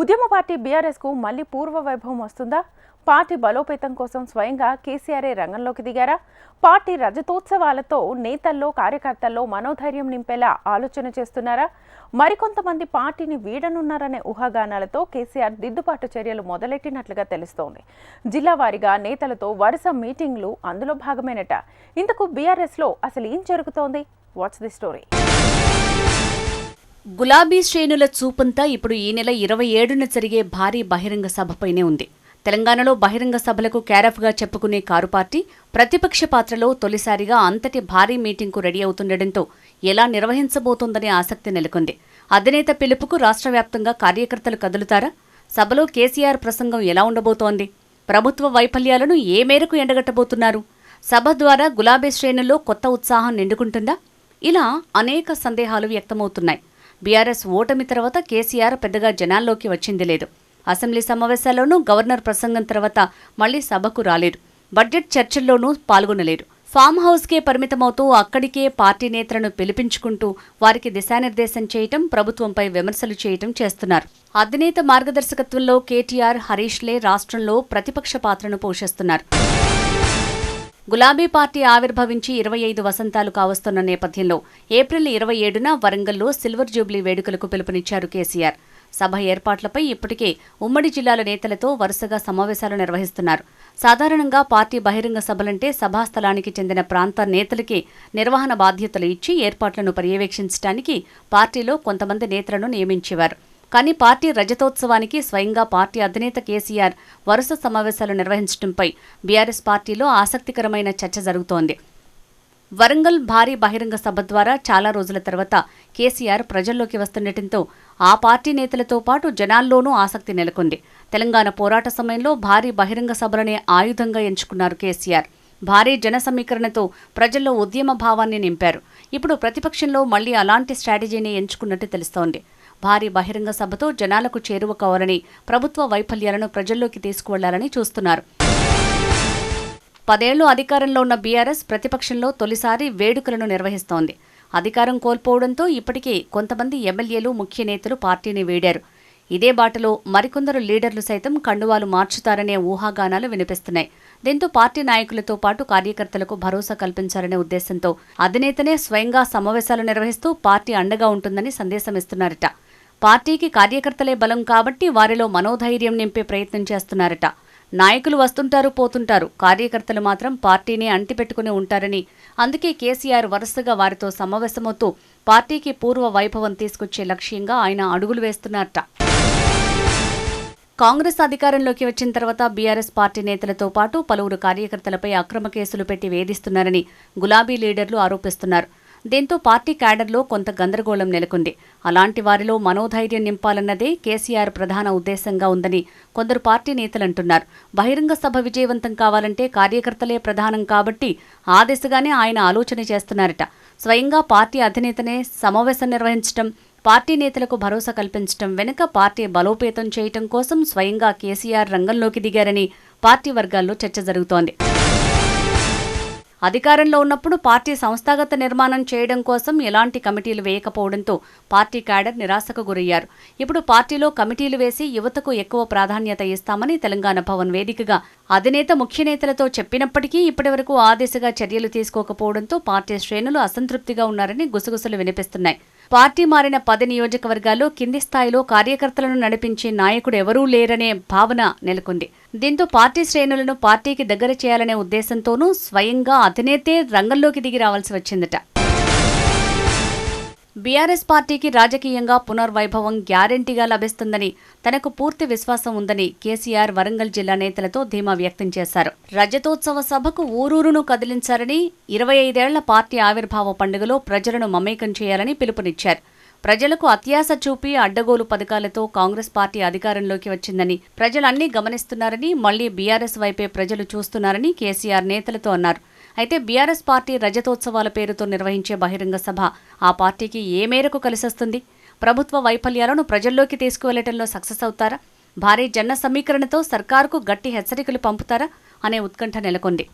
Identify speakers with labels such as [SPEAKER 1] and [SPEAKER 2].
[SPEAKER 1] ఉద్యమ పార్టీ బీఆర్ఎస్కు మళ్లీ పూర్వ వైభవం వస్తుందా? పార్టీ బలోపేతం కోసం స్వయంగా కేసీఆర్ రంగంలోకి దిగారా? పార్టీ రజతోత్సవాలతో నేతల్లో కార్యకర్తల్లో మనోధైర్యం నింపేలా ఆలోచన చేస్తున్నారా? మరికొంతమంది పార్టీని వీడనున్నారనే ఊహాగానాలతో కేసీఆర్ దిద్దుబాటు చర్యలు మొదలెట్టినట్లుగా తెలుస్తోంది. జిల్లా వారీగా నేతలతో వరుస మీటింగ్లు అందులో భాగమేనట. ఇందుకు బీఆర్ఎస్లో అసలు ఏం జరుగుతోంది? What's the story?
[SPEAKER 2] గులాబీ శ్రేణుల చూపంతా ఇప్పుడు ఈ నెల 27న జరిగే భారీ బహిరంగ సభపైనే ఉంది. తెలంగాణలో బహిరంగ సభలకు క్యారఫ్గా చెప్పుకునే కారు పార్టీ ప్రతిపక్ష పాత్రలో తొలిసారిగా అంతటి భారీ మీటింగ్కు రెడీ అవుతుండటంతో ఎలా నిర్వహించబోతోందనే ఆసక్తి నెలకొంది. అధినేత పిలుపుకు రాష్ట్ర వ్యాప్తంగా కార్యకర్తలు కదులుతారా? సభలో కేసీఆర్ ప్రసంగం ఎలా ఉండబోతోంది? ప్రభుత్వ వైఫల్యాలను ఏ మేరకు ఎండగట్టబోతున్నారు? సభ ద్వారా గులాబీ శ్రేణుల్లో కొత్త ఉత్సాహం నిండుకుంటుందా? ఇలా అనేక సందేహాలు వ్యక్తమవుతున్నాయి. బీఆర్ఎస్ ఓటమి తర్వాత కేసీఆర్ పెద్దగా జనాల్లోకి వచ్చింది లేదు. అసెంబ్లీ సమావేశాల్లోనూ గవర్నర్ ప్రసంగం తర్వాత మళ్లీ సభకు రాలేరు. బడ్జెట్ చర్చల్లోనూ పాల్గొనలేరు. ఫామ్ హౌస్కే పరిమితమవుతూ అక్కడికే పార్టీ నేతలను పిలిపించుకుంటూ వారికి దిశానిర్దేశం చేయటం, ప్రభుత్వంపై విమర్శలు చేయటం చేస్తున్నారు. అధినేత మార్గదర్శకత్వంలో కేటీఆర్, హరీష్లే రాష్ట్రంలో ప్రతిపక్ష పాత్రను పోషిస్తున్నారు. గులాబీ పార్టీ ఆవిర్భవించి 25 వసంతాలు కావస్తున్న నేపథ్యంలో ఏప్రిల్ 27న వరంగల్లో సిల్వర్ జూబ్లీ వేడుకలకు పిలుపునిచ్చారు కేసీఆర్. సభ ఏర్పాట్లపై ఇప్పటికే ఉమ్మడి జిల్లాల నేతలతో వరుసగా సమావేశాలు నిర్వహిస్తున్నారు. సాధారణంగా పార్టీ బహిరంగ సభలంటే సభాస్థలానికి చెందిన ప్రాంత నేతలకే నిర్వహణ బాధ్యతలు ఇచ్చి ఏర్పాట్లను పర్యవేక్షించడానికి పార్టీలో కొంతమంది నేతలను నియమించేవారు. కానీ పార్టీ రజతోత్సవానికి స్వయంగా పార్టీ అధినేత కేసీఆర్ వరుస సమావేశాలు నిర్వహించడంపై బీఆర్ఎస్ పార్టీలో ఆసక్తికరమైన చర్చ జరుగుతోంది. వరంగల్ భారీ బహిరంగ సభ ద్వారా చాలా రోజుల తర్వాత కేసీఆర్ ప్రజల్లోకి వస్తుండటంతో ఆ పార్టీ నేతలతో పాటు జనాల్లోనూ ఆసక్తి నెలకొంది. తెలంగాణ పోరాట సమయంలో భారీ బహిరంగ సభలనే ఆయుధంగా ఎంచుకున్నారు కేసీఆర్. భారీ జన సమీకరణతో ప్రజల్లో ఉద్యమ భావాన్ని నింపారు. ఇప్పుడు ప్రతిపక్షంలో మళ్లీ అలాంటి స్ట్రాటజీని ఎంచుకున్నట్టు తెలుస్తోంది. భారీ బహిరంగ సభతో జనాలకు చేరువ కావాలని, ప్రభుత్వ వైఫల్యాలను ప్రజల్లోకి తీసుకువెళ్లాలని చూస్తున్నారు. 10 ఏళ్లు అధికారంలో ఉన్న బీఆర్ఎస్ ప్రతిపక్షంలో తొలిసారి వేడుకలను నిర్వహిస్తోంది. అధికారం కోల్పోవడంతో ఇప్పటికే కొంతమంది ఎమ్మెల్యేలు, ముఖ్య నేతలు పార్టీని వీడారు. ఇదే బాటలో మరికొందరు లీడర్లు సైతం కండువాలు మార్చుతారనే ఊహాగానాలు వినిపిస్తున్నాయి. దీంతో పార్టీ నాయకులతో పాటు కార్యకర్తలకు భరోసా కల్పించాలనే ఉద్దేశంతో అధినేతనే స్వయంగా సమావేశాలు నిర్వహిస్తూ పార్టీ అండగా ఉంటుందని సందేశమిస్తున్నారట. పార్టీకి కార్యకర్తలే బలం కాబట్టి వారిలో మనోధైర్యం నింపే ప్రయత్నం చేస్తున్నారట. నాయకులు వస్తుంటారు, పోతుంటారు, కార్యకర్తలు మాత్రం పార్టీని అంటిపెట్టుకుని ఉంటారని, అందుకే కేసీఆర్ వరుసగా వారితో సమావేశమవుతూ పార్టీకి పూర్వ వైభవం తీసుకొచ్చే లక్ష్యంగా ఆయన అడుగులు వేస్తున్నారట. కాంగ్రెస్ అధికారంలోకి వచ్చిన తర్వాత బీఆర్ఎస్ పార్టీ నేతలతో పాటు పలువురు కార్యకర్తలపై అక్రమ కేసులు పెట్టి వేధిస్తున్నారని గులాబీ లీడర్లు ఆరోపిస్తున్నారు. దీంతో పార్టీ క్యాడర్లో కొంత గందరగోళం నెలకొంది. అలాంటి వారిలో మనోధైర్యం నింపాలన్నదే కేసీఆర్ ప్రధాన ఉద్దేశంగా ఉందని కొందరు పార్టీ నేతలంటున్నారు. బహిరంగ సభ విజయవంతం కావాలంటే కార్యకర్తలే ప్రధానం కాబట్టి ఆ దిశగానే ఆయన ఆలోచన చేస్తున్నారట. స్వయంగా పార్టీ అధినేతనే సమావేశం నిర్వహించడం, పార్టీ నేతలకు భరోసా కల్పించడం వెనుక పార్టీ బలోపేతం చేయటం కోసం స్వయంగా కేసీఆర్ రంగంలోకి దిగారని పార్టీ వర్గాల్లో చర్చ జరుగుతోంది. అధికారంలో ఉన్నప్పుడు పార్టీ సంస్థాగత నిర్మాణం చేయడం కోసం ఎలాంటి కమిటీలు వేయకపోవడంతో పార్టీ క్యాడర్ నిరాశకు గురయ్యారు. ఇప్పుడు పార్టీలో కమిటీలు వేసి యువతకు ఎక్కువ ప్రాధాన్యత ఇస్తామని తెలంగాణ భవన్ వేదికగా అధినేత ముఖ్య నేతలతో చెప్పినప్పటికీ ఇప్పటివరకు ఆ దిశగా చర్యలు తీసుకోకపోవడంతో పార్టీ శ్రేణులు అసంతృప్తిగా ఉన్నారని గుసగుసలు వినిపిస్తున్నాయి. పార్టీ మారిన 10 నియోజకవర్గాల్లో కింది స్థాయిలో కార్యకర్తలను నడిపించే నాయకుడు ఎవరూ లేరనే భావన నెలకొంది. దీంతో పార్టీ శ్రేణులను పార్టీకి దగ్గర చేయాలనే ఉద్దేశంతోనూ స్వయంగా అధినేతే రంగంలోకి దిగి రావాల్సి వచ్చిందట. బీఆర్ఎస్ పార్టీకి రాజకీయంగా పునర్వైభవం గ్యారెంటీగా లభిస్తుందని, తనకు పూర్తి విశ్వాసం ఉందని కేసీఆర్ వరంగల్ జిల్లా నేతలతో ధీమా వ్యక్తం చేశారు. రజతోత్సవ సభకు ఊరూరును కదిలించారని, 25 ఏళ్ల పార్టీ ఆవిర్భావ పండుగలో ప్రజలను మమేకం చేయాలని పిలుపునిచ్చారు. ప్రజలకు అత్యాశ చూపి అడ్డగోలు పథకాలతో కాంగ్రెస్ పార్టీ అధికారంలోకి వచ్చిందని, ప్రజలన్నీ గమనిస్తున్నారని, మళ్లీ బీఆర్ఎస్ వైపే ప్రజలు చూస్తున్నారని కేసీఆర్ నేతలతో అన్నారు. అయితే బీఆర్ఎస్ పార్టీ రజతోత్సవాల పేరుతో నిర్వహించే బహిరంగ సభ ఆ పార్టీకి ఏ మేరకు కలిసొస్తుంది? ప్రభుత్వ వైఫల్యాలను ప్రజల్లోకి తీసుకువెళ్లటంలో సక్సెస్ అవుతారా? భారీ జన సమీకరణతో సర్కారుకు గట్టి హెచ్చరికలు పంపుతారా అనే ఉత్కంఠ నెలకొంది.